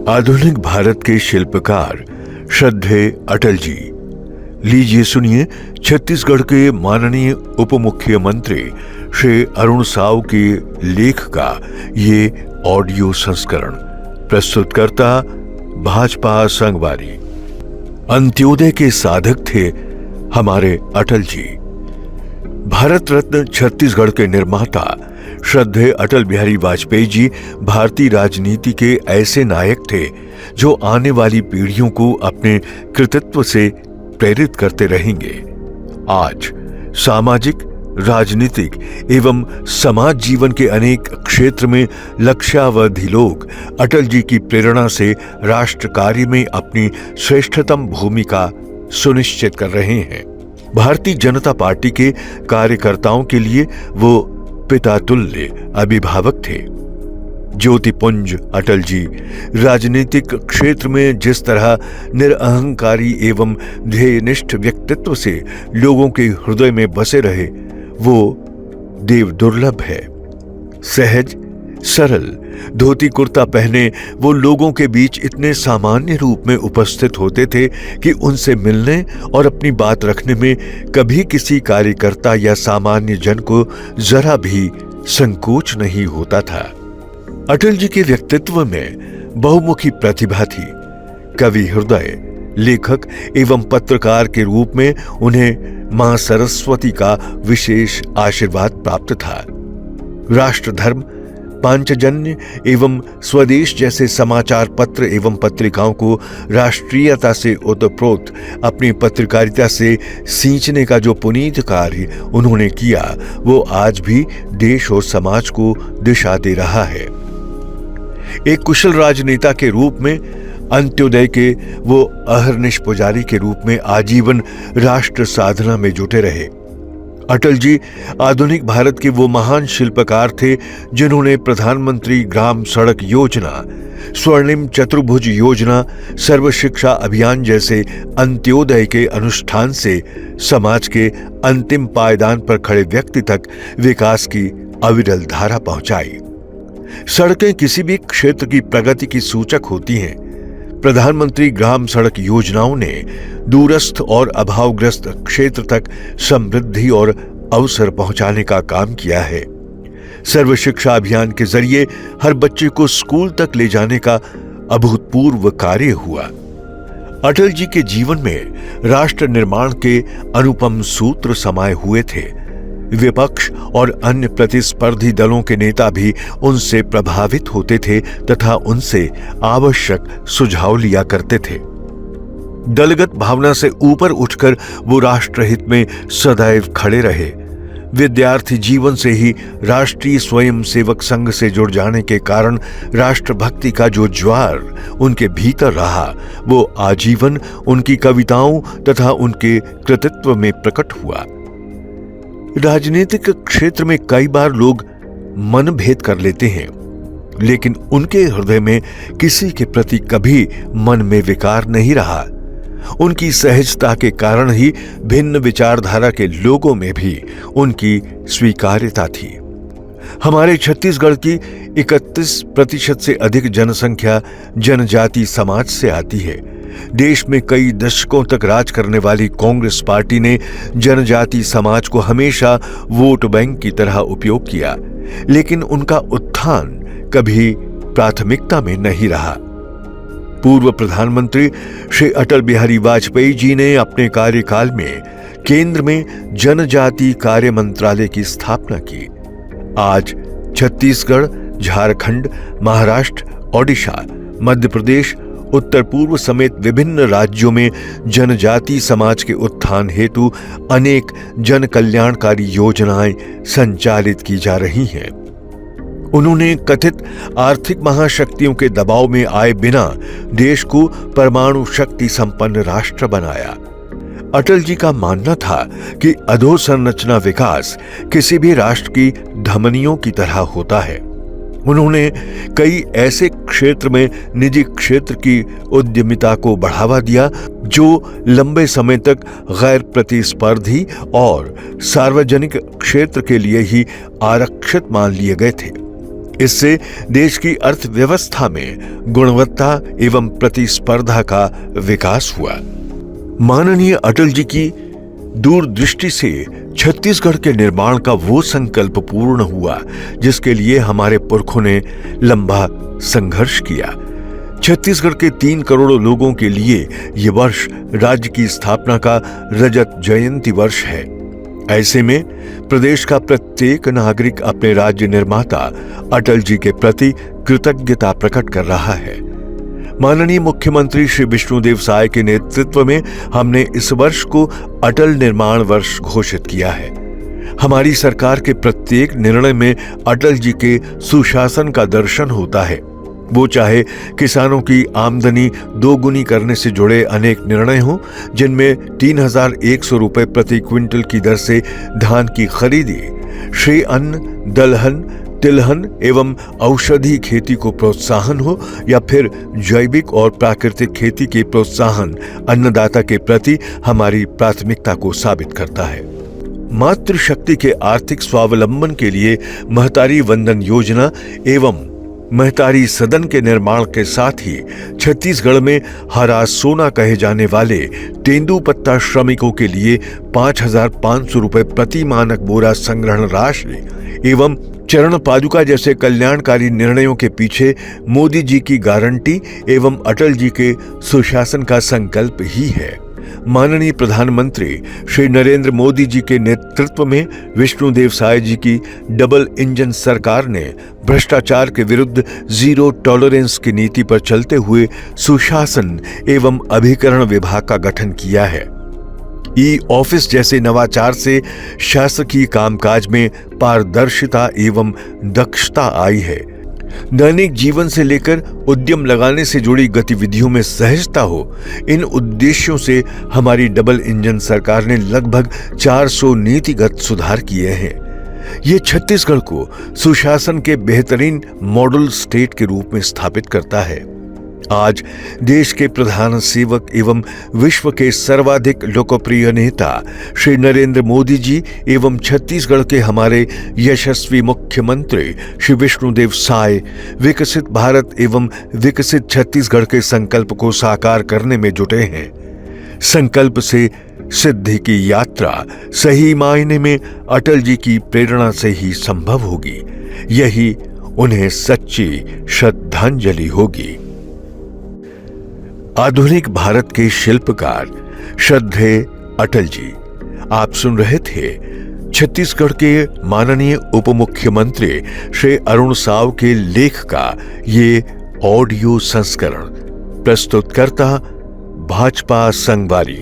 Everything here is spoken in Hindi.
आधुनिक भारत के शिल्पकार श्रद्धेय अटल जी। लीजिए सुनिए छत्तीसगढ़ के माननीय उप मुख्यमंत्री श्री अरुण साव के लेख का ये ऑडियो संस्करण। प्रस्तुतकर्ता भाजपा संगवारी। अंत्योदय के साधक थे हमारे अटल जी। भारत रत्न छत्तीसगढ़ के निर्माता श्रद्धेय अटल बिहारी वाजपेयी जी भारतीय राजनीति के ऐसे नायक थे जो आने वाली पीढ़ियों को अपने कृतित्व से प्रेरित करते रहेंगे। आज सामाजिक, राजनीतिक एवं समाज जीवन के अनेक क्षेत्र में लक्ष्यावधि लोग अटल जी की प्रेरणा से राष्ट्र कार्य में अपनी श्रेष्ठतम भूमिका सुनिश्चित कर रहे हैं। भारतीय जनता पार्टी के कार्यकर्ताओं के लिए वो पिता तुल्य अभिभावक थे। ज्योतिपुंज अटल जी राजनीतिक क्षेत्र में जिस तरह निरअहंकारी एवं ध्येयनिष्ठ व्यक्तित्व से लोगों के हृदय में बसे रहे, वो देव दुर्लभ है। सहज, सरल धोती कुर्ता पहने वो लोगों के बीच इतने सामान्य रूप में उपस्थित होते थे कि उनसे मिलने और अपनी बात रखने में कभी किसी कार्यकर्ता या सामान्य जन को जरा भी संकोच नहीं होता था। अटल जी के व्यक्तित्व में बहुमुखी प्रतिभा थी। कवि हृदय, लेखक एवं पत्रकार के रूप में उन्हें मां सरस्वती का विशेष आशीर्वाद प्राप्त था। राष्ट्र धर्म, पांचजन्य एवं स्वदेश जैसे समाचार पत्र एवं पत्रिकाओं को राष्ट्रीयता से ओतप्रोत अपनी पत्रकारिता से सींचने का जो पुनीत कार्य उन्होंने किया, वो आज भी देश और समाज को दिशा दे रहा है। एक कुशल राजनेता के रूप में अंत्योदय के वो अहर्निश पुजारी के रूप में आजीवन राष्ट्र साधना में जुटे रहे। अटल जी आधुनिक भारत के वो महान शिल्पकार थे जिन्होंने प्रधानमंत्री ग्राम सड़क योजना, स्वर्णिम चतुर्भुज योजना, सर्व शिक्षा अभियान जैसे अंत्योदय के अनुष्ठान से समाज के अंतिम पायदान पर खड़े व्यक्ति तक विकास की अविरल धारा पहुंचाई। सड़कें किसी भी क्षेत्र की प्रगति की सूचक होती हैं। प्रधानमंत्री ग्राम सड़क योजनाओं ने दूरस्थ और अभावग्रस्त क्षेत्र तक समृद्धि और अवसर पहुंचाने का काम किया है। सर्व शिक्षा अभियान के जरिए हर बच्चे को स्कूल तक ले जाने का अभूतपूर्व कार्य हुआ। अटल जी के जीवन में राष्ट्र निर्माण के अनुपम सूत्र समाये हुए थे। विपक्ष और अन्य प्रतिस्पर्धी दलों के नेता भी उनसे प्रभावित होते थे तथा उनसे आवश्यक सुझाव लिया करते थे। दलगत भावना से ऊपर उठकर वो राष्ट्रहित में सदैव खड़े रहे। विद्यार्थी जीवन से ही राष्ट्रीय स्वयंसेवक संघ से जुड़ जाने के कारण राष्ट्रभक्ति का जो ज्वार उनके भीतर रहा, वो आजीवन उनकी कविताओं तथा उनके कृतित्व में प्रकट हुआ। राजनीतिक क्षेत्र में कई बार लोग मनभेद कर लेते हैं, लेकिन उनके हृदय में किसी के प्रति कभी मन में विकार नहीं रहा। उनकी सहजता के कारण ही भिन्न विचारधारा के लोगों में भी उनकी स्वीकार्यता थी। हमारे छत्तीसगढ़ की 31% से अधिक जनसंख्या जनजाति समाज से आती है। देश में कई दशकों तक राज करने वाली कांग्रेस पार्टी ने जनजाति समाज को हमेशा वोट बैंक की तरह उपयोग किया, लेकिन उनका उत्थान कभी प्राथमिकता में नहीं रहा। पूर्व प्रधानमंत्री श्री अटल बिहारी वाजपेयी जी ने अपने कार्यकाल में केंद्र में जनजाति कार्य मंत्रालय की स्थापना की। आज छत्तीसगढ़, झारखंड, महाराष्ट्र, ओडिशा, मध्य प्रदेश, उत्तर पूर्व समेत विभिन्न राज्यों में जनजाति समाज के उत्थान हेतु अनेक जन कल्याणकारी योजनाएं संचालित की जा रही हैं। उन्होंने कथित आर्थिक महाशक्तियों के दबाव में आए बिना देश को परमाणु शक्ति संपन्न राष्ट्र बनाया। अटल जी का मानना था कि अधोसंरचना विकास किसी भी राष्ट्र की धमनियों की तरह होता है। उन्होंने कई ऐसे क्षेत्र में निजी क्षेत्र की उद्यमिता को बढ़ावा दिया जो लंबे समय तक गैर प्रतिस्पर्धी और सार्वजनिक क्षेत्र के लिए ही आरक्षित मान लिए गए थे। इससे देश की अर्थव्यवस्था में गुणवत्ता एवं प्रतिस्पर्धा का विकास हुआ। माननीय अटल जी की दूरदृष्टि से छत्तीसगढ़ के निर्माण का वो संकल्प पूर्ण हुआ जिसके लिए हमारे पुरखों ने लंबा संघर्ष किया। छत्तीसगढ़ के 3 करोड़ लोगों के लिए ये वर्ष राज्य की स्थापना का रजत जयंती वर्ष है। ऐसे में प्रदेश का प्रत्येक नागरिक अपने राज्य निर्माता अटल जी के प्रति कृतज्ञता प्रकट कर रहा है। माननीय मुख्यमंत्री श्री विष्णुदेव साय के नेतृत्व में हमने इस वर्ष को अटल निर्माण वर्ष घोषित किया है। हमारी सरकार के प्रत्येक निर्णय में अटल जी के सुशासन का दर्शन होता है। वो चाहे किसानों की आमदनी दोगुनी करने से जुड़े अनेक निर्णय हों, जिनमें 3,100 रुपए प्रति क्विंटल की दर से धान की खरीदी, श्री अन्न, दलहन, तिलहन एवं औषधि खेती को प्रोत्साहन हो, या फिर जैविक और प्राकृतिक खेती के प्रोत्साहन अन्नदाता के प्रति हमारी प्राथमिकता को साबित करता है। मातृशक्ति के आर्थिक स्वावलंबन के लिए महतारी वंदन योजना एवं महतारी सदन के निर्माण के साथ ही छत्तीसगढ़ में हरा सोना कहे जाने वाले तेंदुपत्ता श्रमिकों के लिए 5,500 रुपए प्रति मानक बोरा संग्रहण राशि एवं चरण पादुका जैसे कल्याणकारी निर्णयों के पीछे मोदी जी की गारंटी एवं अटल जी के सुशासन का संकल्प ही है। माननीय प्रधानमंत्री श्री नरेंद्र मोदी जी के नेतृत्व में विष्णुदेव साय जी की डबल इंजन सरकार ने भ्रष्टाचार के विरुद्ध जीरो टॉलरेंस की नीति पर चलते हुए सुशासन एवं अभिकरण विभाग का गठन किया है। ई ऑफिस जैसे नवाचार से शासकीय कामकाज में पारदर्शिता एवं दक्षता आई है। दैनिक जीवन से लेकर उद्यम लगाने से जुड़ी गतिविधियों में सहजता हो, इन उद्देश्यों से हमारी डबल इंजन सरकार ने लगभग 400 नीतिगत सुधार किए हैं। ये छत्तीसगढ़ को सुशासन के बेहतरीन मॉडल स्टेट के रूप में स्थापित करता है। आज देश के प्रधान सेवक एवं विश्व के सर्वाधिक लोकप्रिय नेता श्री नरेंद्र मोदी जी एवं छत्तीसगढ़ के हमारे यशस्वी मुख्यमंत्री श्री विष्णुदेव साय विकसित भारत एवं विकसित छत्तीसगढ़ के संकल्प को साकार करने में जुटे हैं। संकल्प से सिद्धि की यात्रा सही मायने में अटल जी की प्रेरणा से ही संभव होगी। यही उन्हें सच्ची श्रद्धांजलि होगी। आधुनिक भारत के शिल्पकार श्रद्धेय अटल जी। आप सुन रहे थे छत्तीसगढ़ के माननीय उप मुख्यमंत्री श्री अरुण साव के लेख का ये ऑडियो संस्करण। प्रस्तुतकर्ता भाजपा संगवारी।